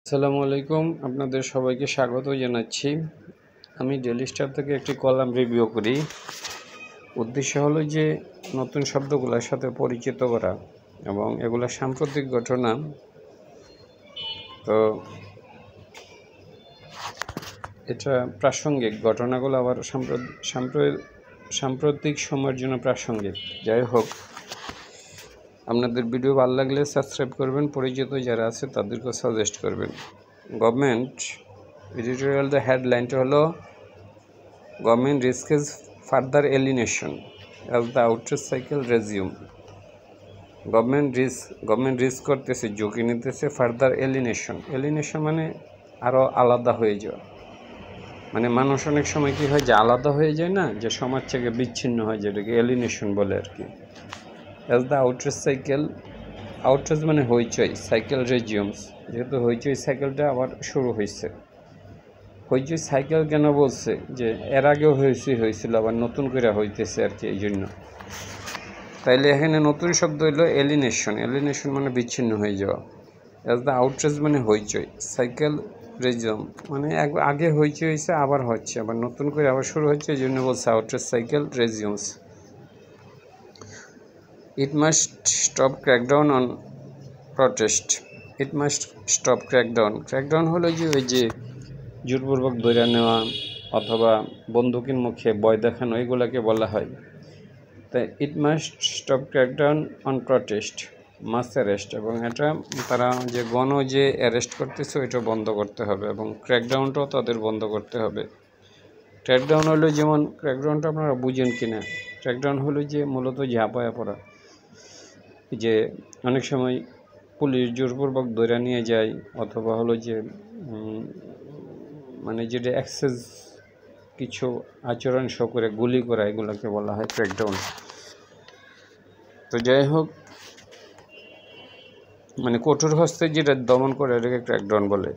আসসালামু আলাইকুম, আপনাদের সবাইকে স্বাগত জানাচ্ছি। আমি ডেইলি স্টার থেকে একটি কলাম রিভিউ করি। উদ্দেশ্য হলো যে নতুন শব্দগুলোর সাথে পরিচিত করা এবং এগুলো সাম্প্রতিক ঘটনা। তো এটা প্রাসঙ্গিক ঘটনাগুলো আবার সাম্প্রতিক সময়ের জন্য প্রাসঙ্গিক। যাই হোক, আপনাদের ভিডিও ভালো লাগলে সাবস্ক্রাইব করবেন, পরিচিত যারা আছে তাদেরকে সাজেস্ট করবেন। গভর্নমেন্ট এডিটোরিয়াল দ্য হেডলাইনটা হলো government risks further alienation as the outrage cycle resumes. Government risk করতেছে, ঝুঁকি নিতেছে ফার্দার এলিনেশন মানে আরও আলাদা হয়ে যাওয়া। মানে মানুষ অনেক সময় কী হয় যে আলাদা হয়ে যায় না, যে সমাজ থেকে বিচ্ছিন্ন হয়, যেটাকে এলিনেশন বলে আর কি। অ্যাজ দ্য আউটার মানে হইচই, সাইকেল রেজিউমস, যেহেতু হইচই সাইকেলটা আবার শুরু হয়েছে। হইচই সাইকেল কেন বলছে, যে এর আগেও হয়েছিল আবার নতুন করে হইতেছে আর কি, এই জন্য। তাইলে এখানে নতুন শব্দ হইল এলিনেশন মানে বিচ্ছিন্ন হয়ে যাওয়া। অ্যাজ দ্য আউটরেজ মানে হইচই, সাইকেল রেজিউম মানে আগে হইচই হয়েছে আবার হচ্ছে, আবার নতুন করে আবার শুরু হচ্ছে, এই জন্য বলছে outrage cycle resumes. It must stop crackdown on protest. It must stop crackdown. Crackdown হলো যে ওই যে জোরপূর্বক ধরে নেওয়া অথবা বন্দুকের মুখে ভয় দেখানো, এগুলোকে বলা হয়। তাই it must stop crackdown on protest, mass arrest, এবং এটা তারা যে যে অ্যারেস্ট করতেছে ওইটা বন্ধ করতে হবে, এবং ক্র্যাকডাউনটাও তাদের বন্ধ করতে হবে। ক্র্যাকডাউন হলো যেমন, ক্র্যাকডাউনটা আপনারা বুঝেন কিনা? ক্র্যাকডাউন হলো যে মূলত ঝাঁপায়া পড়া, যে অনেক সময় পুলিশ জোরপূর্বক ধরে নিয়ে যায়, অথবা হলো যে মানে যেটা এক্সেস কিছু আচরণ শো করে গুলি করা, এগুলোকে বলা হয় ক্র্যাকডাউন। তো যাই হোক, মানে কঠোর হস্তে যেটা দমন করে এটাকে ক্র্যাকডাউন বলে।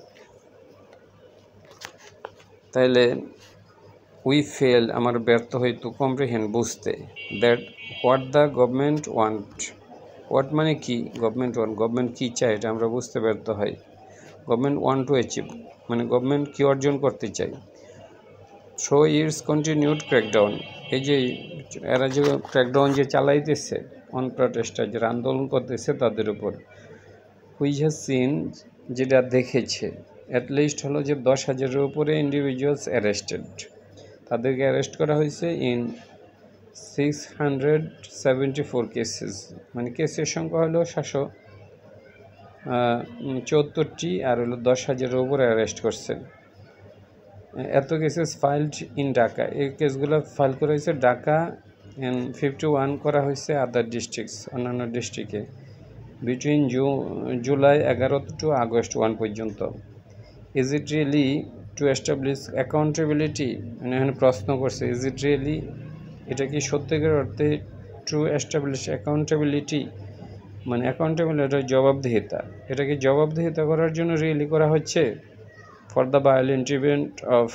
তাইলে উই ফেল, আমার ব্যর্থ হয় টু কম্প্রিহেন্ড, বুঝতে, that what the government want, what মানে কি, গভর্নমেন্ট কী চায় এটা আমরা বুঝতে ব্যর্থ হয়। গভর্নমেন্ট ওয়ান্ট টু অ্যাচিভ মানে গভর্নমেন্ট কী অর্জন করতে চায়। সো ইটস কন্টিনিউড ক্র্যাকডাউন, এই যে এরা যে ক্র্যাকডাউন যে চালাইতেছে অন প্রটেস্টার, যারা আন্দোলন করতেছে তাদের উপর, হুইচ হ্যাজ সিন, যেটা দেখেছে, অ্যাটলিস্ট হলো যে 10,000-এর উপরে ইন্ডিভিজুয়ালস অ্যারেস্টেড, তাদেরকে অ্যারেস্ট করা হয়েছে ইন 674 কেসেস, মানে কেসের সংখ্যা হলো 774টি, আর হলো 10,000-এর উপরে অ্যারেস্ট করছে। এত কেসেস ফাইলড ইন ঢাকা, এই কেসগুলো ফাইল করা হয়েছে ঢাকা, 51 করা হয়েছে আদার ডিস্ট্রিক্টস, অন্যান্য ডিস্ট্রিক্টে, বিটুইন জুলাই 11 টু আগস্ট 1 পর্যন্ত। Is it really to establish accountability, মানে এখানে প্রশ্ন করছে, ইজ ইট রিয়েলি, এটা কি সত্যিকার অর্থে টু এস্টাবলিশ অ্যাকাউন্টেবিলিটি, মানে অ্যাকাউন্টেবিলিটি জবাবদিহিতা, এটাকে জবাবদিহিতা করার জন্য রিয়েলি করা হচ্ছে, for the violent event of,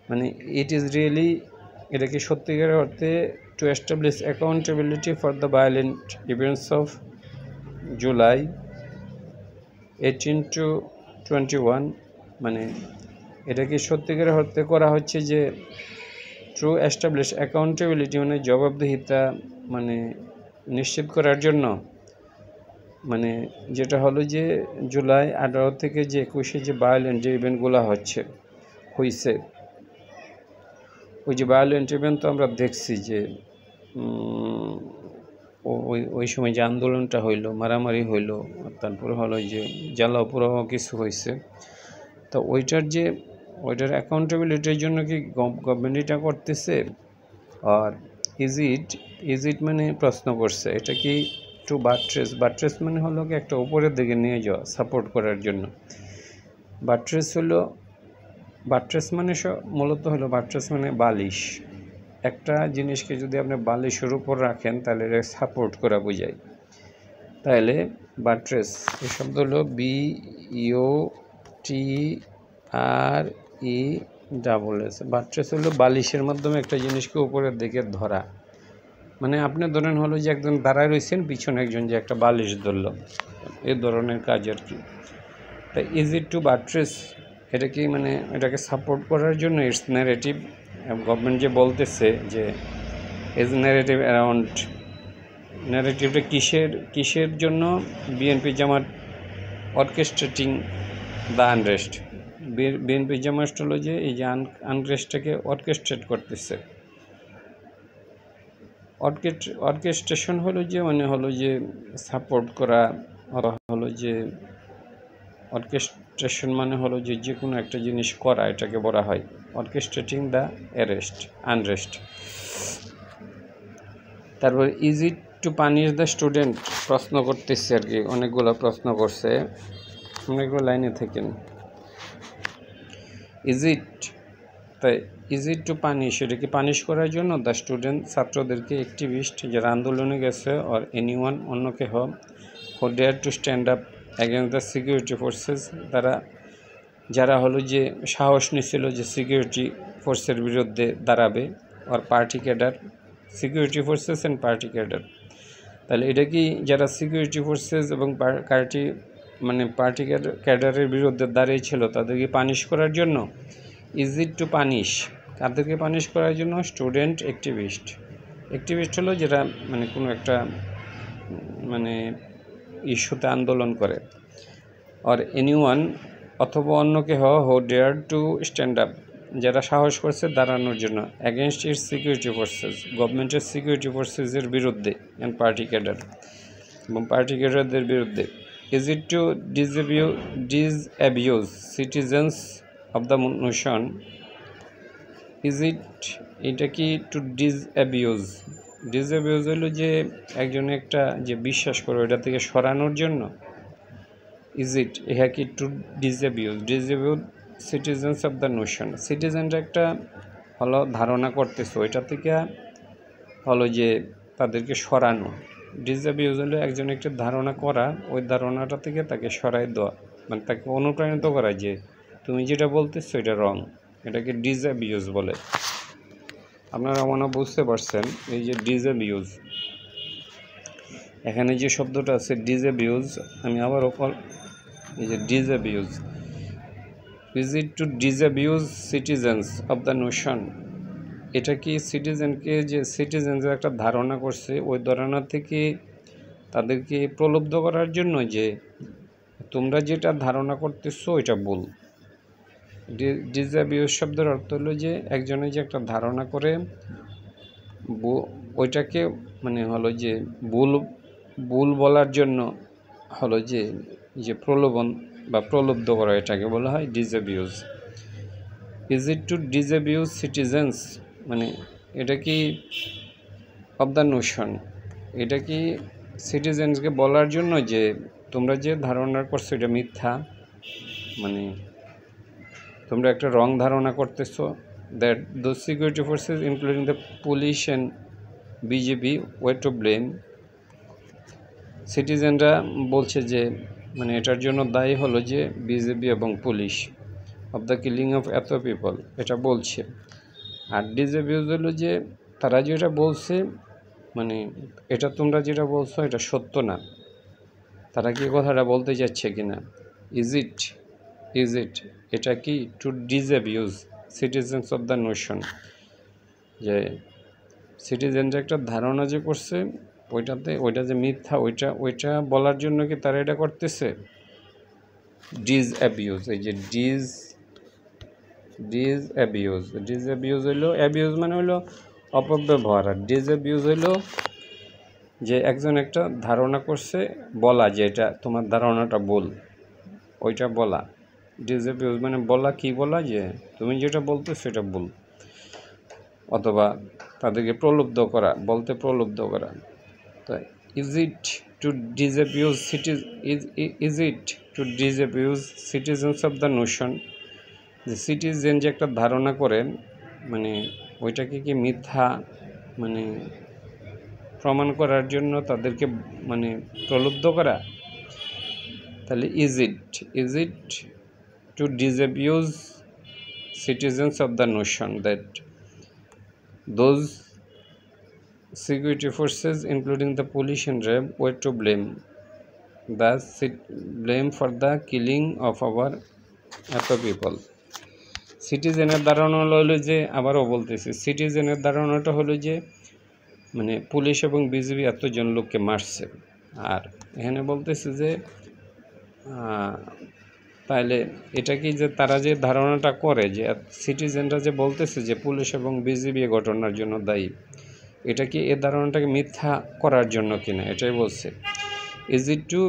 মানে ইট ইজ রিয়েলি, এটা কি সত্যিকার অর্থে to establish accountability for the violent events of July 18 to 21, মানে এটা কি সত্যিকার অর্থে করা হচ্ছে যে ট্রু এস্টাবলিশ অ্যাকাউন্টেবিলিটি মানে জবাবদিহিতা মানে নিশ্চিত করার জন্য, মানে যেটা হলো যে জুলাই 18 থেকে যে 21-এ যে ভায়োলেন্ট যে ইভেন্টগুলো হয়েছে, ওই যে ভায়োলেন্ট ইভেন্ট তো আমরা দেখছি যে ওই সময় যে আন্দোলনটা হইলো, মারামারি হইলো, তারপরে হলো যে জ্বালাও পোড়াও কিছু হয়েছে। তো ওইটার অ্যাকাউন্টেবিলিটির জন্য কি গভর্নমেন্ট এটা করতেছে? আর ইজ ইট মানে প্রশ্ন করছে, এটা কি টু বাট্রেস মানে হলো কি একটা উপরের দিকে নিয়ে যাওয়া, সাপোর্ট করার জন্য। বাট্রেস মানে মূলত হলো, বাট্রেস মানে বালিশ, একটা জিনিসকে যদি আপনি বালিশের উপর রাখেন তাহলে এটা সাপোর্ট করা বোঝায়। তাহলে বাট্রেস এই শব্দ হলো BUTRES, বাট্রেস হলো বালিশের মাধ্যমে একটা জিনিসকে উপরের দিকে ধরা, মানে আপনি ধরেন হলো যে একজন দাঁড়ায় রয়েছেন, পিছনে একজন যে একটা বালিশ ধরল, এই ধরনের কাজ আর কি। তাই ইজ ইট টু বাট্রেস, এটা কি মানে এটাকে সাপোর্ট করার জন্য ইটস ন্যারেটিভ, গভর্নমেন্ট যে বলতেছে যে ইজ ন্যারেটিভ অ্যারাউন্ড, ন্যারেটিভটা কিসের জন্য? BNP Jamaat orchestrating the unrest, BNP Jamaat হলো যে এই যে আনরেস্টটাকে অর্কেস্ট্রেট করতেছে। অর্কেস্ট্রেশন হলো যে মানে হলো যে সাপোর্ট করা, হলো যে অর্কেস্ট্রেশন মানে হলো যে যে কোনো একটা জিনিস করা, এটাকে বলা হয় অর্কেস্ট্রেটিং দ্য আনরেস্ট। তারপর is it to punish the student, প্রশ্ন করতেছে আর কি, অনেকগুলো প্রশ্ন করছে, অনেকগুলো লাইনে থাকেন। ইজ ইট, তাই ইজ ইট টু পানিশ, এটা কি পানিশ করার জন্য দ্য স্টুডেন্ট, ছাত্রদেরকে, অ্যাক্টিভিস্ট যারা আন্দোলনে গেছে, অর এনিওয়ান অন্যকে হোক, who dare to stand up against the security forces, যারা হলো যে সাহস নিছিল যে সিকিউরিটি ফোর্সের বিরুদ্ধে দাঁড়াবে, আর party cadre, security forces and party cadre. তাহলে এটা কি যারা সিকিউরিটি ফোর্সেস এবং পার্টি ক্যাডারের বিরুদ্ধে দাঁড়িয়েছিল তাদেরকে পানিশ করার জন্য? ইজ ইট টু পানিশ, কাদেরকে পানিশ করার জন্য? স্টুডেন্ট, অ্যাক্টিভিস্ট হলো যারা মানে কোনো একটা মানে ইস্যুতে আন্দোলন করে, আর এনিওয়ান অথবা অন্যকে who dare to stand up, যারা সাহস করছে দাঁড়ানোর জন্য, অ্যাগেনস্ট ইটস সিকিউরিটি ফোর্সেস, গভর্নমেন্টের সিকিউরিটি ফোর্সেসের বিরুদ্ধে, অ্যান্ড পার্টি ক্যাডার এবং পার্টি ক্যাডারদের বিরুদ্ধে। Is it to disabuse citizens of the notion, is it, এটা কি টু ডিসঅ্যাবিউজ হলো যে একজন একটা যে বিশ্বাস করে ওইটা থেকে সরানোর জন্য। ইজ ইট, ইহা কি to disabuse citizens of the notion, সিটিজেনরা একটা হলো ধারণা করতেছে ওইটা থেকে হলো যে তাদেরকে সরানো। ডিসঅ্যাবিউজ হলো একজন একটা ধারণা করা, ওই ধারণাটা থেকে তাকে সরাই দেওয়া, মানে তাকে অনুপ্রাণিত করা যে তুমি যেটা বলতেছো এটা রং, এটাকে ডিসঅ্যাবিউজ বলে। আপনারা মনে বুঝতে পারছেন এই যে ডিসঅ্যাবিউজ, এখানে যে শব্দটা আছে ডিসঅ্যাবিউজ, আমি আবার এই যে disabuse, is it to disabuse citizens of the notion, এটা কি সিটিজেনকে যে সিটিজেনদের একটা ধারণা করছে ওই ধারণা থেকে তাদেরকে প্রলুব্ধ করার জন্য যে তোমরা যেটা ধারণা করতেছো ওইটা ভুল। ডিসঅ্যাবিউজ শব্দের অর্থ হলো যে একজনে যে একটা ধারণা করে ওইটাকে মানে হলো যে ভুল বলার জন্য হলো যে প্রলোভন বা প্রলুব্ধ করা, এটাকে বলা হয় ডিসঅ্যাবিউজ। Is it to disabuse citizens, মানে এটা কি অফ দ্য নোশন, এটা কি সিটিজেন্সকে বলার জন্য যে তোমরা যে ধারণা করছো এটা মিথ্যা, মানে তোমরা একটা রং ধারণা করতেছো, that those security forces including the police and BJP way to blame, সিটিজেনরা বলছে যে মানে এটার জন্য দায়ী হলো যে বিজেপি এবং police, of the killing of এত পিপল, এটা বলছে। আর ডিসঅ্যাবিউজ হলো যে তারা যেটা বলছে মানে এটা তোমরা যেটা বলছো এটা সত্য না, তারা কি কথাটা বলতে যাচ্ছে কিনা। ইজ ইট, এটা কি to disabuse citizens of the notion, যে সিটিজেনরা একটা ধারণা যে করছে ওইটা যে মিথ্যা, ওইটা বলার জন্য কি তারা এটা করতেছে। ডিসঅ্যাবিউজ, এই যে ডিসঅ্যাবিউজ হইলো, অ্যাবিউজ মানে হলো অপব্যবহার, আর ডিসঅ্যাবিউজ হইলো যে একজন একটা ধারণা করছে বলা যে এটা তোমার ধারণাটা ভুল, ওইটা বলা। ডিসঅ্যাবিউজ মানে বলা, কি বলা যে তুমি যেটা বলতেছো সেটা ভুল, অথবা তাদেরকে প্রলুব্ধ করা, বলতে প্রলুব্ধ করা। তো is it to disabuse citizens of the notion, যে সিটিজেন যে একটা ধারণা করে মানে ওইটাকে কি মিথ্যা মানে প্রমাণ করার জন্য তাদেরকে মানে প্রলুব্ধ করা। তাহলে is it to disabuse citizens of the notion that those security forces including the police and RAB were to blame blame for the killing of our এত পিপল। সিটিজেনের ধারণা হলো যে, আবারও বলতেছি, সিটিজেনের ধারণাটা হলো যে মানে পুলিশ এবং বিজিবি এতজন লোককে মারছে। আর এখানে বলতেছে যে তাইলে এটা কি যে তারা যে ধারণাটা করে যে সিটিজেনরা যে বলতেছে যে পুলিশ এবং বিজিবি এ ঘটনার জন্য দায়ী, এটা কি এ ধারণাটাকে মিথ্যা করার জন্য কিনা, এটাই বলছে। Is it to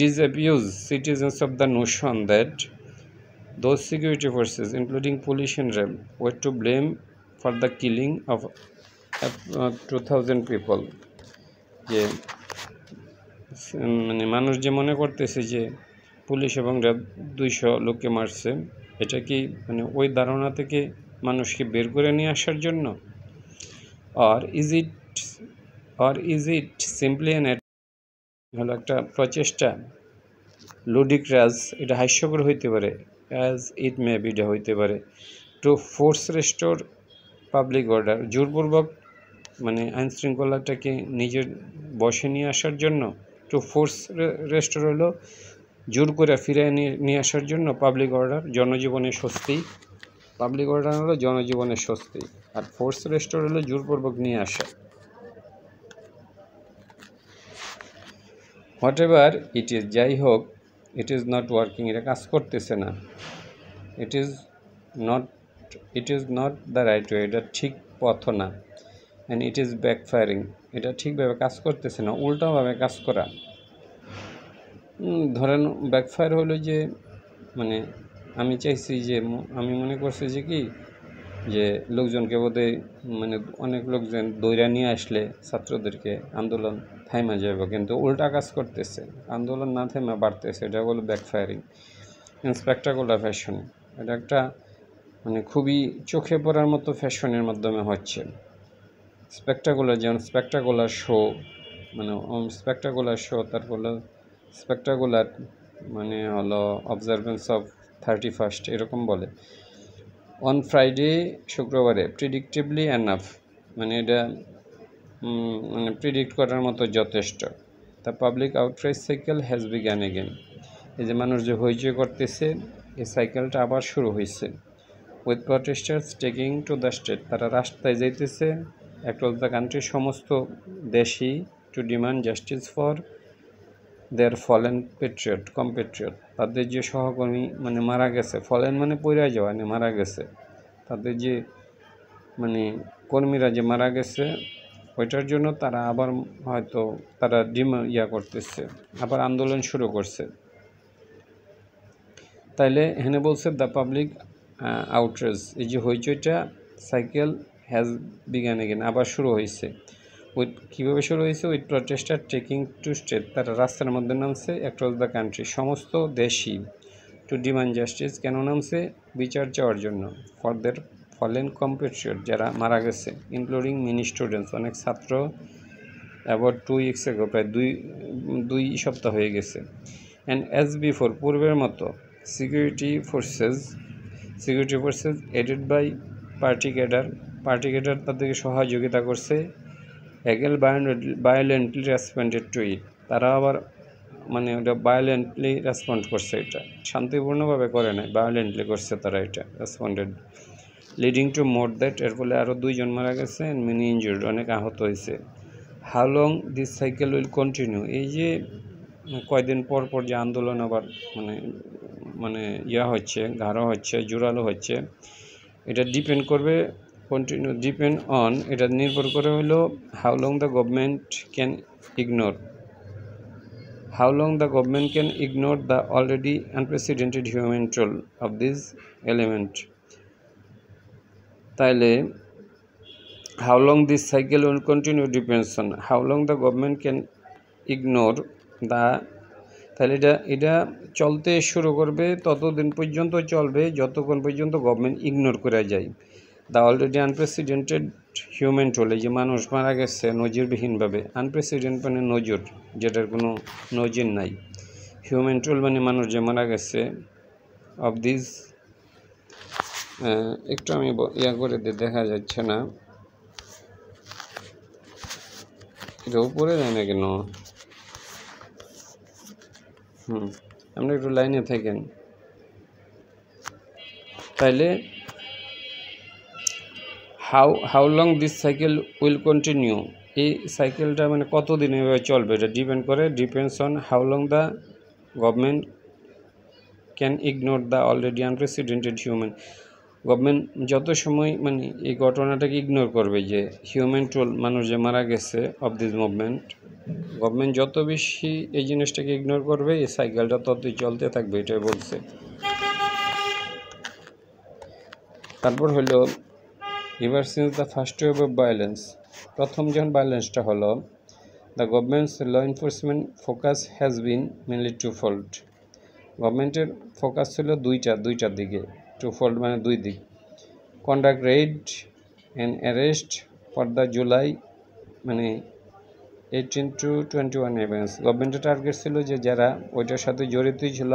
disabuse citizens of the notion that those security forces, including police and RAB, were to blame for the killing of 2000 people? যে মানে মানুষ যে মনে করতেছে যে পুলিশ এবং র্যাব 200 লোককে মারছে, এটা কি মানে ওই ধারণা থেকে মানুষকে বের করে নিয়ে আসার জন্য? or is it simply an হলো একটা প্রচেষ্টা, লুডিক্রাস, এটা হাস্যকর হইতে পারে, অ্যাজ ইট মে বি, এটা হইতে পারে, to force restore public order, জোরপূর্বক মানে আইন শৃঙ্খলাটাকে নিজের বশে নিয়ে আসার জন্য। টু ফোর্স রেস্টোর হলো জোর করে ফিরিয়ে নিয়ে আসার জন্য, পাবলিক অর্ডার জনজীবনের স্বস্তি, পাবলিক অর্ডার হলো জনজীবনের স্বস্তি, আর ফোর্স রেস্টোর হলো জোরপূর্বক নিয়ে আসা। হোয়াট এভার ইট ইজ, যাই হোক, ইট ইজ নট ওয়ার্কিং, এটা কাজ করতেছে না। It is not the right way, এটা ঠিক পথ না। অ্যান্ড ইট ইজ ব্যাকফায়ারিং, এটা ঠিকভাবে কাজ করতেছে না, উল্টাভাবে কাজ করা। ধরেন ব্যাকফায়ার হলো যে মানে আমি চাইছি যে আমি মনে করছি যে কি যে লোকজনকে বোধহয় মানে অনেক লোকজন দৌড়া নিয়ে আসলে ছাত্রদেরকে আন্দোলন থাইমা যাবে, কিন্তু উল্টা কাজ করতেছে, আন্দোলন না থাইমা বাড়তেছে, এটা হলো ব্যাকফায়ারিং। স্পেকটাকুলার ফ্যাশন, এটা একটা মানে খুবই চোখে পড়ার মতো ফ্যাশনের মাধ্যমে হচ্ছে। স্পেকটাকুলার, যেমন স্পেকটাকুলার শো, মানে স্পেকটাকুলার শো, তারপর স্পেকটাকুলার মানে হলো অবজারভেন্স অফ 31st, এরকম বলে। অন ফ্রাইডে, শুক্রবারে, প্রিডিক্টেবলি এনাফ, মানে এটা মানে প্রিডিক্ট করার মতো যথেষ্ট। The public outrage cycle has begun again, এই যে মানুষ যে হইচই করতেছে, এই সাইকেলটা আবার শুরু হয়েছে। With protesters taking to the state, তারা রাস্তায় যাইতেছে অ্যাক্রস দ্য কান্ট্রি, সমস্ত দেশই, to demand justice for their fallen compatriot, তাদের যে সহকর্মী মানে মারা গেছে, ফলেন মানে পইরা যাওয়া, মানে মারা গেছে, তাদের যে মানে কর্মীরা যে মারা গেছে, ওইটার জন্য তারা আবার হয়তো তারা করতেছে, আবার আন্দোলন শুরু করছে। তাইলে এখানে বলছে দ্য পাবলিক আউটরেজ, এই যে হইচইটা সাইকেল হ্যাজ বিগান এগেন, আবার শুরু হয়েছে। উইথ কীভাবে শুরু হয়েছে? With protester taking to state, তারা রাস্তার মধ্যে নামছে অ্যাক্রস দ্য কান্ট্রি, সমস্ত দেশই, টু ডিমান্ড জাস্টিস, কেন নামছে? বিচার চাওয়ার জন্য, ফর দের ফলেন কম্পেট্রিয়ট, যারা মারা গেছে, ইনক্লুডিং মিনি স্টুডেন্টস, অনেক ছাত্র, অ্যাবাউট 2 weeks ago, প্রায় দুই সপ্তাহ হয়ে গেছে। অ্যান্ড অ্যাজ বিফোর, পূর্বের মতো, security forces aided by party cadre তাদেরকে সহযোগিতা করছে। Again violently responded to it, তারা আবার মানে ওটা ভায়োলেন্টলি রেসপন্ড করছে, এটা শান্তিপূর্ণভাবে করে নাই, ভায়োলেন্টলি করছে তারা, এটা responded. Leading to more that, এর ফলে আরও 2 জন মারা গেছে, অ্যান্ড মেনি ইনজুর্ড, অনেক আহত হয়েছে। How long this cycle will continue, এই যে কয়দিন পর পর যে আন্দোলন আবার মানে হচ্ছে, গাঢ় হচ্ছে, জোরালো হচ্ছে, এটা ডিপেন্ড করবে, ডিপেন্ড অন, এটা নির্ভর করে হলো how long the government can ignore the already unprecedented human toll of this element. তাইলে how long this cycle will continue depends on how long the government can ignore the, তাহলে এটা চলতে শুরু করবে, ততদিন পর্যন্ত চলবে যতক্ষণ পর্যন্ত গভর্নমেন্ট ইগনোর করে যায় the already unprecedented human toll, এই যে মানুষ মারা গেছে নজিরবিহীনভাবে, আনপ্রেসিডেন্ট মানে নজির, যেটার কোনো নজির নাই, হিউম্যান টোল মানে মানুষ যে মারা গেছে, অফ দিস, একটু আমি করে দেখা যাচ্ছে না, এটা উপরে যায় না কেন, আমরা একটু লাইনে থাকেন। তাইলে how long this cycle will continue, এই সাইকেলটা মানে কতদিন এভাবে চলবে, এটা depends on how long the government can ignore the already unprecedented human. Government যত সময় মানে এই ঘটনাটাকে ইগনোর করবে, যে হিউম্যান টোল মানুষ যে মারা গেছে অফ দিস মুভমেন্ট, গভর্নমেন্ট যত বেশি এই জিনিসটাকে ইগনোর করবে এই সাইকেলটা ততই চলতে থাকবে, এটাই বলছে। তারপর হলো ever since the first wave of violence, প্রথম যখন ভায়োলেন্সটা হলো, the government's law enforcement focus has been mainly twofold. গভর্নমেন্টের ফোকাস ছিল দুইটার দিকে, টুফোল্ড মানে দুই দিক। Conduct red and arrest for the July মানে 18 to 21 ইভেন্টস। গভর্নমেন্টের টার্গেট ছিল যে যারা ওইটার সাথে জড়িতই ছিল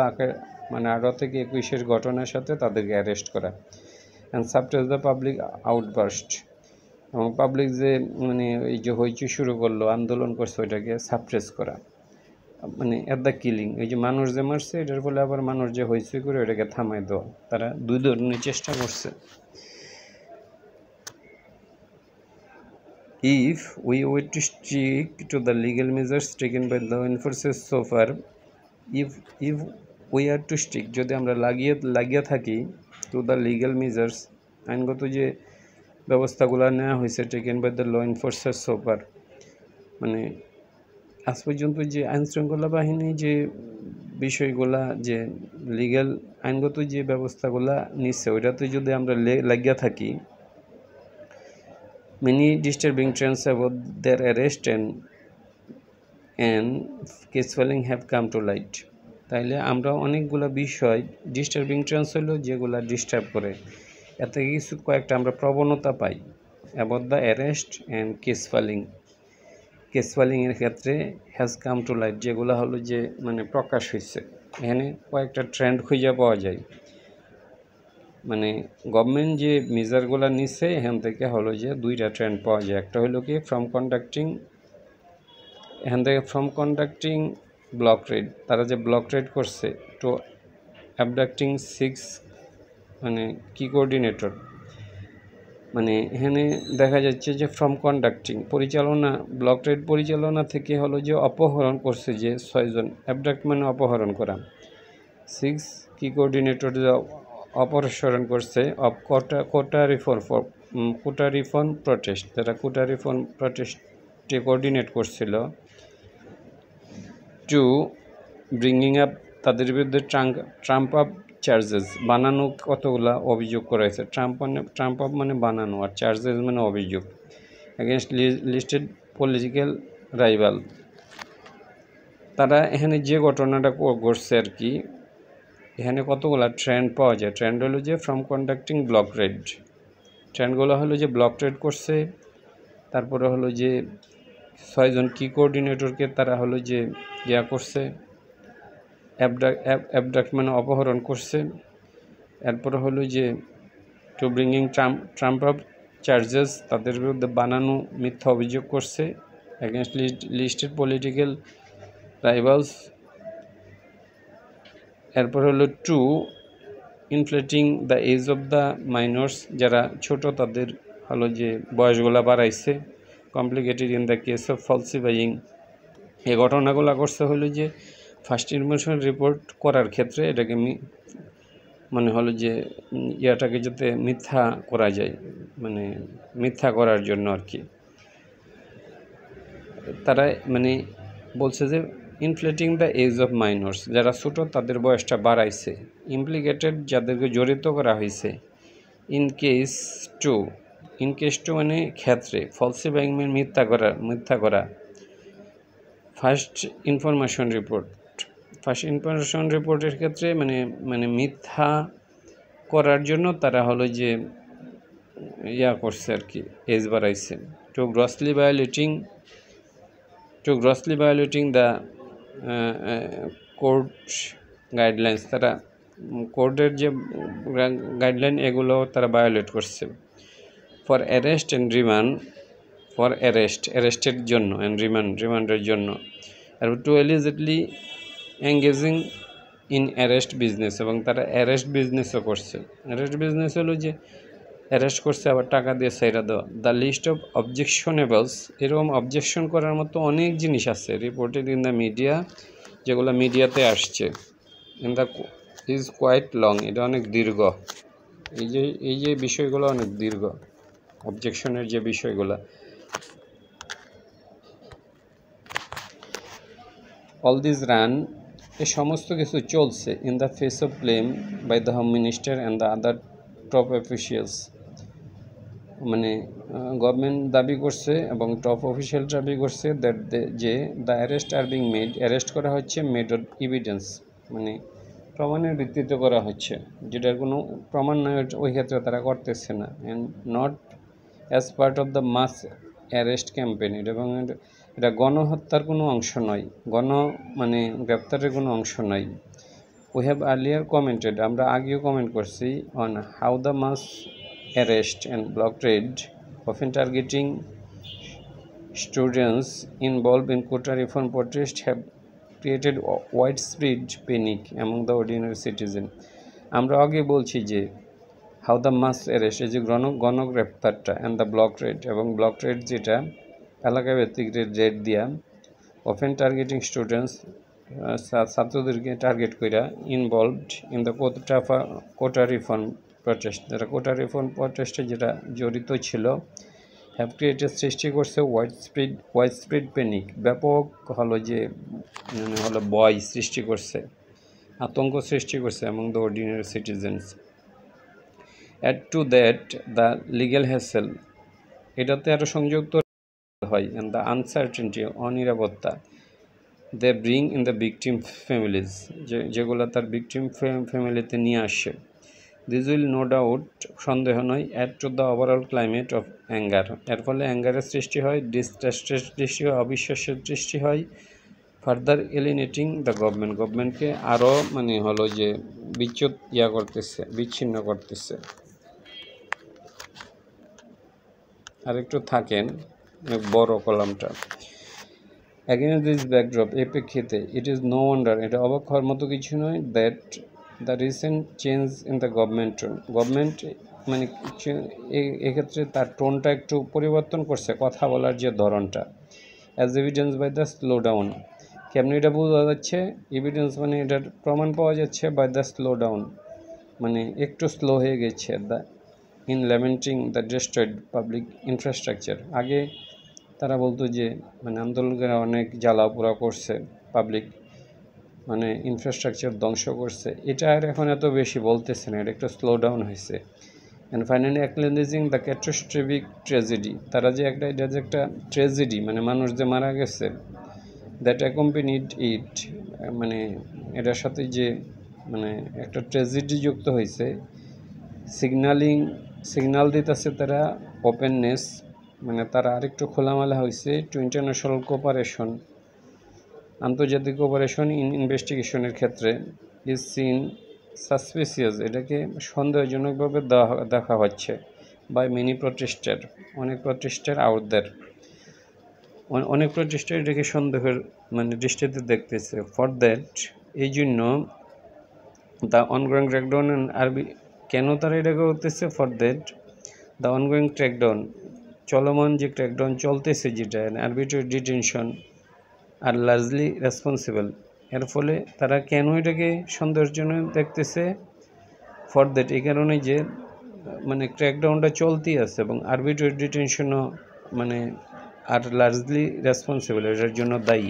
মানে 18 থেকে 21-এর ঘটনার সাথে, তাদেরকে অ্যারেস্ট করা। And suppress the public outburst, এবং পাবলিক যে মানে এই যে হইচই শুরু করলো, আন্দোলন করছে, ওইটাকে সাপ্রেস করা, মানে এট দ্য কিলিং, এই যে মানুষ যে মারছে এটার ফলে আবার মানুষ যে হইচই করে ওইটাকে থামাই দেওয়া, তারা দুই ধরনের চেষ্টা করছে। If we were to stick to the legal measures taken by law enforcers so far, if we are to stick, যদি আমরা লাগিয়ে থাকি to the legal measures, আইনগত যে ব্যবস্থাগুলো নেওয়া হয়েছে taken by the law enforcer so far, মানে আজ পর্যন্ত যে আইনশৃঙ্খলা বাহিনী যে বিষয়গুলা, যে লিগ্যাল আইনগত যে ব্যবস্থাগুলা নিচ্ছে, ওইটাতে যদি আমরা লাগিয়ে থাকি, many disturbing trends about their arrest and case filing have come to light. তাইলে আমরা অনেকগুলো বিষয় ডিস্টার্বিং ট্রেন্ডস হলো যেগুলো ডিস্টার্ব করে, এতে কিছু কয়েকটা আমরা প্রবণতা পাই about the arrest and case ফাইলিংয়ের ক্ষেত্রে হ্যাজ কাম টু লাইট, যেগুলো হলো যে মানে প্রকাশ হয়েছে। এখানে কয়েকটা ট্রেন্ড খুঁজে পাওয়া যায়, মানে গভর্নমেন্ট যে মেজারগুলো নিচ্ছে এখান থেকে হলো যে দুইটা ট্রেন্ড পাওয়া যায়। একটা হলো কি ফ্রম কন্ডাক্টিং ব্লক রেড, তারা যে ব্লক রেড করছে, টু অ্যাবডাক্টিং 6 মানে কি কোঅর্ডিনেটর, মানে এখানে দেখা যাচ্ছে যে ফ্রম কন্ডাক্টিং ব্লক রেড পরিচালনা থেকে হলো যে অপহরণ করছে যে 6 জন, অ্যাবডাক্ট মানে অপহরণ করা, 6 কি কোঅর্ডিনেটর অপসারণ করছে অফ কোটা রিফর্ম প্রটেস্ট, যারা কোটা রিফর্ম প্রটেস্টে কোঅর্ডিনেট করছিল, টু ব্রিঙ্গিং আপ, তাদের বিরুদ্ধে ট্রাম্প আপ চার্জেস, বানানো কতগুলা অভিযোগ করা হয়েছে। ট্রাম্প আপ মানে বানানো, আর চার্জেস মানে অভিযোগ, এগেনস্ট লিস্টেড পলিটিক্যাল রাইভাল। তারা এখানে যে ঘটনাটা ঘটছে আর কি, এখানে কতগুলো ট্রেন্ড পাওয়া যায়। ট্রেন্ড হলো যে ফ্রম কন্ডাক্টিং ব্লক রেড, ট্রেন্ডগুলো হলো যে ব্লক রেড করছে, তারপরে হলো যে 6 জন কি কোঅর্ডিনেটরকে তারা হলো যে করছে, অ্যাবডাক্ট মানে অপহরণ করছে। এরপরে হলো যে to bringing trump up charges, তাদের বিরুদ্ধে বানানো মিথ্যা অভিযোগ করছে, এগেনস্ট লিস্টেড পলিটিক্যাল রাইভালস। এরপর হলো to inflating the age of the minors, যারা ছোট তাদের হলো যে বয়সগুলা বাড়াইছে, complicated in the case of falsifying, এই ঘটনাগুলো করছে হলো যে ফার্স্ট ইনফরমেশন রিপোর্ট করার ক্ষেত্রে এটাকে মানে হলো যে ইয়াটাকে যাতে মিথ্যা করা যায়, মানে মিথ্যা করার জন্য আর কি তারা মানে বলছে যে ইনফ্লেটিং দ্য এজ অফ মাইনর্স, যারা ছোটো তাদের বয়সটা বাড়াইছে, ইমপ্লিকেটেড যাদেরকে জড়িত করা হয়েছে, ইন কেস টু মানে ক্ষেত্রে, ফলসিফাইং মানে মিথ্যা করা। ফার্স্ট ইনফরমেশন রিপোর্টের ক্ষেত্রে মানে মিথ্যা করার জন্য তারা হলো যে করছে আর কি, এজ বাড়াইছে। To grossly violating the court guidelines, তারা কোর্টের যে গাইডলাইন এগুলো তারা ভায়োলেট করছে। ফর অ্যারেস্ট অ্যান্ড রিমান্ড, অ্যারেস্টের জন্য, অ্যান্ড রিমান্ডের জন্য। আর to allegedly engaging in arrest business, এবং তারা অ্যারেস্ট বিজনেসও করছে। অ্যারেস্ট বিজনেস হলো যে অ্যারেস্ট করছে আবার টাকা দিয়ে সাইরা দেওয়া। দ্য লিস্ট অফ অবজেকশনেবলস, এরকম অবজেকশন করার মতো অনেক জিনিস আছে রিপোর্টেড ইন দ্য মিডিয়া, যেগুলো মিডিয়াতে আসছে। In the is quite long, এটা অনেক দীর্ঘ। এই যে বিষয়গুলো অনেক দীর্ঘ, অবজেকশনের যে বিষয়গুলো। অল দিস রান, এ সমস্ত কিছু চলছে in the face of blame by the home minister and the other top officials, মানে গভর্নমেন্ট দাবি করছে এবং টপ অফিসিয়াল দাবি করছে দ্যাট যে the arrest are being made, arrest করা হচ্ছে মেড অফ এভিডেন্স, মানে প্রমাণের ভিত্তিতে করা হচ্ছে, যেটার কোনো প্রমাণ নয় ওই ক্ষেত্রে তারা করতেছে না। And not as part of the mass arrest campaign, এবং এটা গণহত্যার কোনো অংশ নয়, মানে গ্রেপ্তারের কোনো অংশ নয়। উই হ্যাভ আর্লিয়ার কমেন্টেড, আমরা আগেও কমেন্ট করছি on how the mass arrest and blockade, often targeting students involved in quota reform protests, have created widespread panic among the ordinary citizen. আমরা আগে বলছি যে হাউ দ্য মাস অ্যারেস্ট, এই যে গণগ্রেপ্তারটা, অ্যান্ড দ্য ব্লক রেড, এবং block raid যেটা এলাকা ভিত্তিক রেড দিয়া, অফেন টার্গেটিং স্টুডেন্টস, ছাত্রদেরকে টার্গেট কইরা, involved in the quota reform protest, যারা কোটা রিফর্ম প্রটেস্টে যেটা জড়িত ছিল, হ্যাভ ক্রিয়েটেড, সৃষ্টি করছে ওয়াইডস্প্রেড প্যানিক, ব্যাপক ভয় সৃষ্টি করছে, আতঙ্ক সৃষ্টি করছে among the ordinary citizens. Add to that the legal hassle, এটাতে আরও সংযুক্ত হয়, and the uncertainty, অনিরাপত্তা, they bring in the victim families, যেগুলো তার ভিকটিম ফ্যামিলিতে নিয়ে আসে। দিস উইল নো ডাউট, সন্দেহ নয়, add to the overall climate of anger, এর ফলে অ্যাঙ্গারের সৃষ্টি হয়, ডিসট্রাস্টের সৃষ্টি হয়, অবিশ্বাসের সৃষ্টি হয়, ফার্দার এলিনেটিং দ্য গভর্নমেন্টকে আরও বিচ্ছিন্ন করতেছে। আরেকটু থাকেন বড় কলামটা। অ্যাগেইনস্ট দিস ব্যাকড্রপ, এ প্রেক্ষিতে, ইট ইজ নো ওয়ান্ডার, এটা অবাক হওয়ার মতো কিছু নয়, that the recent change in the government এক্ষেত্রে তার টোনটা একটু পরিবর্তন করছে, কথা বলার যে ধরনটা। As evidence by the slow down, কেমনি এটা বোঝা যাচ্ছে, এভিডেন্স মানে এটার প্রমাণ পাওয়া যাচ্ছে, বাই দ্য স্লো ডাউন মানে একটু স্লো হয়ে গেছে, the in lamenting the destroyed public infrastructure. আগে তারা বলতো যে আন্দোলকেরা অনেক জ্বালাপোড়া করছে, পাবলিক ইনফ্রাস্ট্রাকচার ধ্বংস করছে, এটা আর এখন এত বেশি বলতেছে না, এটা একটু স্লো ডাউন হয়েছে। And finally অ্যাকনোলেজিং the catastrophic tragedy, তারা যে এটা যে একটা ট্র্যাজেডি, মানুষ যে মারা গেছে, দ্যাট অ্যাকম্পানিড ইট, এটার সাথে যে একটা ট্র্যাজেডি যুক্ত হয়েছে, সিগনাল দিতেছে তারা ওপেননেস, তারা আরেকটু খোলামেলা হয়েছে, টু ইন্টারন্যাশনাল কোঅপারেশন, আন্তর্জাতিক কোঅপারেশন ইন ইনভেস্টিগেশনের ক্ষেত্রে, ইজ সিন সাসপিসিয়াস, এটাকে সন্দেহজনকভাবে দেখা হচ্ছে, বাই মেনি প্রটেস্টার, অনেক প্রটেস্টার আউট দেয়ার, অনেক প্রচেষ্টা এটাকে সন্দেহের দৃষ্টিতে দেখতেছে। ফর দ্যাট, এই জন্য দ্য অনগোয়িং ক্র্যাকডাউন আরবি, কেন তারা এটাকে করতেছে? For that the ongoing crackdown, চলমান যে ক্র্যাকডাউন চলতেছে, যেটা arbitrary detention are largely responsible, এর ফলে তারা কেন এটাকে সন্দেহজনক দেখতেছে? ফর দ্যাট, এই কারণে যে ক্র্যাকডাউনটা চলতেই আছে এবং আরবিট্রারি ডিটেনশনও আর লার্জলি রেসপন্সিবল, এটার জন্য দায়ী,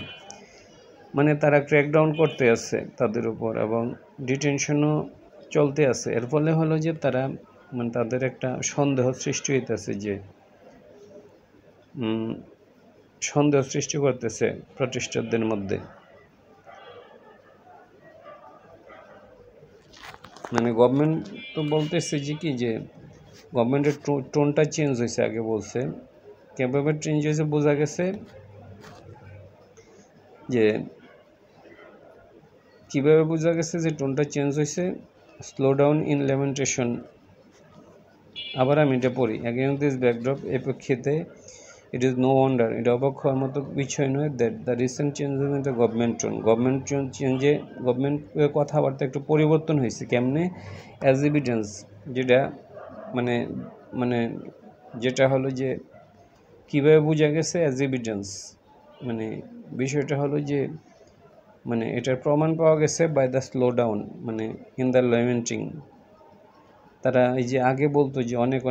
তারা ক্র্যাকডাউন করতে আছে তাদের উপর এবং ডিটেনশনও চলতে আছে। এর ফলে হলো যে তারা তাদের একটা সন্দেহ সৃষ্টি হইতেছে, যে সন্দেহ সৃষ্টি করতেছে প্রতিষ্ঠানদের মধ্যে। গভর্নমেন্ট তো বলতেছে যে গভর্নমেন্টের টোনটা চেঞ্জ হয়েছে। আগে বলছে কীভাবে চেঞ্জ হয়েছে বোঝা গেছে, যে কীভাবে বোঝা গেছে যে টোনটা চেঞ্জ হয়েছে, স্লো ডাউন ইন ল্যামেন্টেশন। আবার আমি এটা পড়ি, অ্যাগেইনস্ট দিস ব্যাকড্রপ, এ প্রেক্ষিতে, It is no wonder, এটা অবাক হওয়ার মতো বিষয় নয়, that the recent changes in the government tone, government কথাবার্তা একটু পরিবর্তন হয়েছে। কেমনে? অ্যাজ এভিডেন্স, যেটা মানে মানে যেটা হলো যে কীভাবে বোঝা গেছে, অ্যাজ এভিডেন্স মানে বিষয়টা হলো যে মানে এটার প্রমাণ পাওয়া গেছে বাই দ্য স্লো ডাউন, মানে ইন দ্য লেমেন্টিং। তারা এই যে আগে বলতো যে অনেক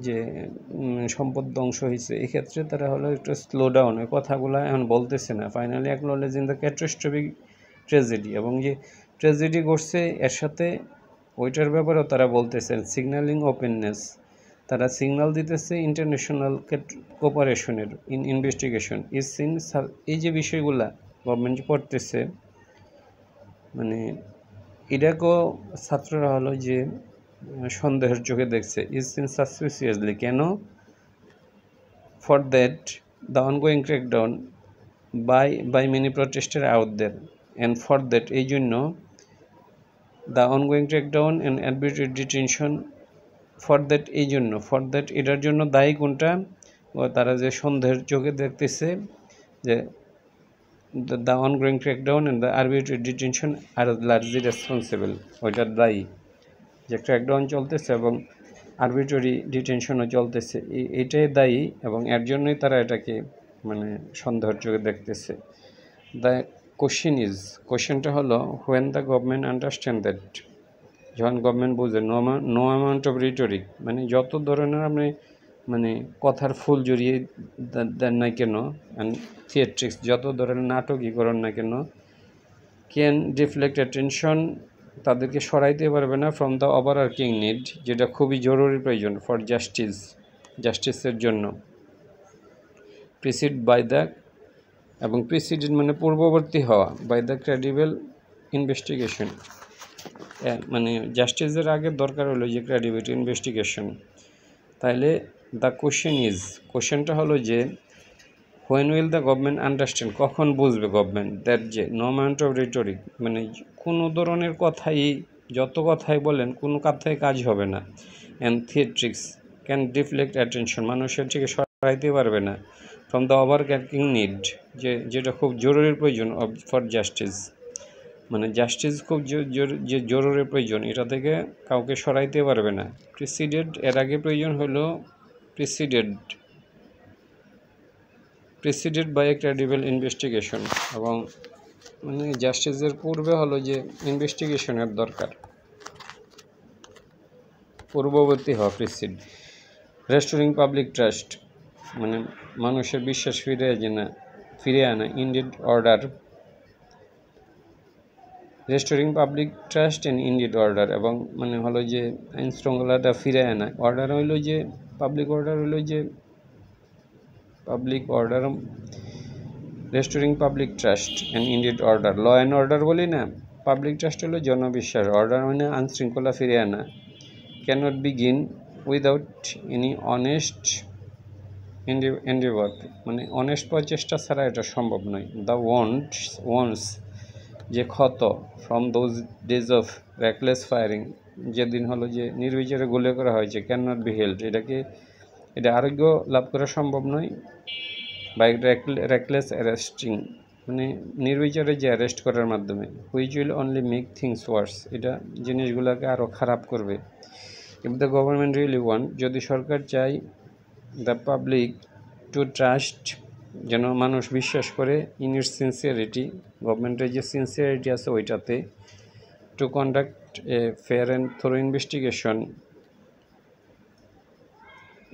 যে সম্পদ ধ্বংস হয়েছে, এক্ষেত্রে তারা হলো একটু স্লো ডাউন, ওই কথাগুলো এখন বলতেছে না। ফাইনালি অ্যাকনোলেজিং দ্য ক্যাটাস্ট্রফিক ট্র্যাজেডি, এবং যে ট্র্যাজেডি ঘটছে এর সাথে ওইটার ব্যাপারেও তারা বলতেছেন। সিগন্যালিং ওপেননেস, তারা সিগন্যাল দিতেছে ইন্টারন্যাশনাল কোঅপারেশনের ইন ইনভেস্টিগেশন ইজ সিন। এই যে বিষয়গুলা গভর্নমেন্ট করতেছে, মানে এটাকেও ছাত্ররা হলো যে সন্দেহের চোখে দেখছে। ইজ সিন সাসপিসিয়াসলি, কেন? For that the ongoing crackdown by many protester out there, and for that এই জন্য the ongoing crackdown and arbitrary detention, for that এই জন্য, ফর দ্যাট এটার জন্য দায়ী কোনটা? তারা যে সন্দেহের চোখে দেখতেছে যে the ongoing crackdown and the arbitrary detention are largely responsible, ওইটার দায়ী যে ক্র্যাকডাউন চলতেছে এবং আরবিট্রারি ডিটেনশনও চলতেছে, এটাই দায়ী, এবং এর জন্যই তারা এটাকে মানে সন্দেহের চোখে দেখতেছে। দ্য কোশ্চেনটা হলো when the government understand that, যখন গভর্নমেন্ট বুঝে নো অ্যামাউন্ট অফ রিটোরিক, মানে যত ধরনের আপনি মানে কথার ফুল জড়িয়ে দেন না কেন, অ্যান্ড থিয়েট্রিক্স, যত ধরনের নাটকই করেন না কেন, ক্যান ডিফ্লেক্ট অ্যাটেনশন, তাদেরকে সরাইতে পারবে না ফ্রম দ্য ওভারআর্কিং নিড, যেটা খুবই জরুরি প্রয়োজন, ফর জাস্টিসের জন্য। প্রিসিড বাই দ্য, এবং প্রিসিডেড মানে পূর্ববর্তী হওয়া, বাই দ্য ক্রেডিবল ইনভেস্টিগেশন, মানে জাস্টিসের আগে দরকার হলো যে ক্রেডিবিলিটি ইনভেস্টিগেশন। তাইলে দ্য কোশ্চেনটা হলো যে when will the government understand, কখন বুঝবে গভর্নমেন্ট, দ্যাট যে নো অ্যামাউন্ট অফ রিটোরিক, মানে কোনো ধরনের কথাই, যত কথাই বলেন কোনো কথাই কাজ হবে না, অ্যান্ড থিয়েট্রিক্স ক্যান ডিফ্লেক্ট অ্যাটেনশন, মানুষের থেকে সরাইতে পারবে না ফ্রম দ্য ওভারআর্কিং নিড, যেটা খুব জরুরি প্রয়োজন ফর জাস্টিস, মানে জাস্টিস খুব যে জরুরি প্রয়োজন, এটা থেকে কাউকে সরাইতে পারবে না। প্রিসিডেড, এর আগে প্রয়োজন হলো preceded by a credible investigation, এবং মানে জাস্টিসের পূর্বে হলো যে ইনভেস্টিগেশনের দরকার, পূর্ববর্তী হওয়া প্রিসিড। রেস্টোরিং পাবলিক ট্রাস্ট, মানে মানুষের বিশ্বাস ফিরে আনা indeed order, restoring public trust and indeed order, এবং মানে হলো যে আইন শৃঙ্খলাটা ফিরে আনা। অর্ডার হইলো যে public order, restoring public trust and indeed order, law and order বলি না, পাবলিক ট্রাস্ট হলো জনবিশ্বাস, অর্ডার মানে আইন শৃঙ্খলা ফিরে আনা। Can't begin without any honest endeavour, মানে অনেস্ট প্রচেষ্টা ছাড়া এটা সম্ভব নয়। দ্য ওয়ান্টস যে ক্ষত, from those days of reckless firing, যেদিন হলো যে নির্বিচারে গুলি করা হয়েছে, ক্যান নট বি হেল্ড, এটা আরোগ্য লাভ করা সম্ভব নয়, বাই রেকলেস অ্যারেস্টিং, মানে নির্বিচারে যে অ্যারেস্ট করার মাধ্যমে, which will only make things worse, এটা জিনিসগুলোকে আরও খারাপ করবে। If the government really want, যদি সরকার চায় দ্য পাবলিক টু ট্রাস্ট, যেন মানুষ বিশ্বাস করে ইন ইটস সিনসিয়ারিটি, গভর্নমেন্টের যে সিনসিয়ারিটি আছে ওইটাতে, to conduct a fair and thorough investigation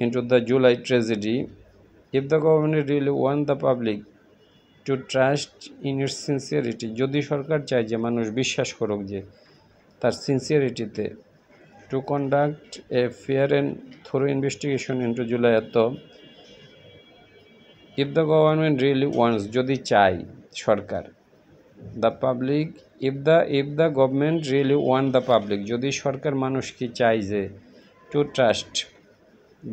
into the July tragedy, if the government really want the public to trust in its sincerity, যদি সরকার চায় যে মানুষ বিশ্বাস করুক যে তার সিনসিয়ারিটিতে, to conduct a fair and thorough investigation into July, if the government really wants, যদি চায় সরকার, the public, if the government really want the public, যদি সরকার মানুষকে চায় যে টু ট্রাস্ট,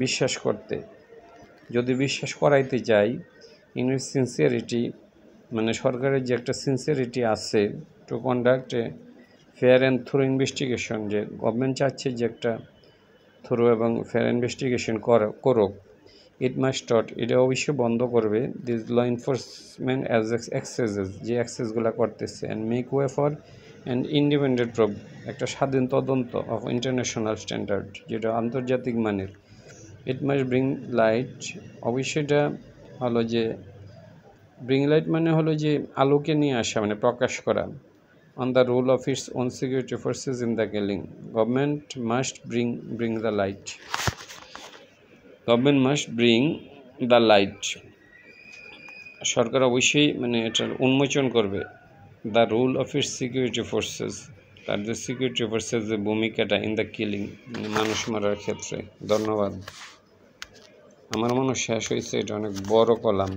বিশ্বাস করতে, যদি বিশ্বাস করাইতে চাই, ইন ইটস সিনসিয়ারিটি, মানে সরকারের যে একটা সিনসিয়ারিটি আছে, to conduct a fair and thorough investigation, যে গভর্নমেন্ট চাচ্ছে যে একটা থ্রো এবং ফেয়ার ইনভেস্টিগেশন করুক, ইট মাস্ট স্টপ, এটা অবশ্যই বন্ধ করবে this law enforcement as excesses, যে অ্যাক্সেসগুলো করতেছে, and make way for and independent probe, একটা স্বাধীন তদন্ত অফ ইন্টারন্যাশনাল স্ট্যান্ডার্ড, যেটা আন্তর্জাতিক মানের। ইট মাস্ট ব্রিং লাইট, অবশ্যই এটা হলো যে ব্রিং লাইট মানে হলো যে আলোকে নিয়ে আসা, মানে প্রকাশ করা, on the role of its own security forces in the killing. Government must bring the light. Government must bring the light. সরকার অবশ্যই মানে এটার উন্মোচন করবে the role of its security forces, তার যে সিকিউরিটি ফোর্সেস যে ভূমিকাটা ইন দ্য কিলিং, মানে মানুষ মারার ক্ষেত্রে। ধন্যবাদ। আমার মনে শেষ হয়েছে, এটা অনেক বড় কলাম।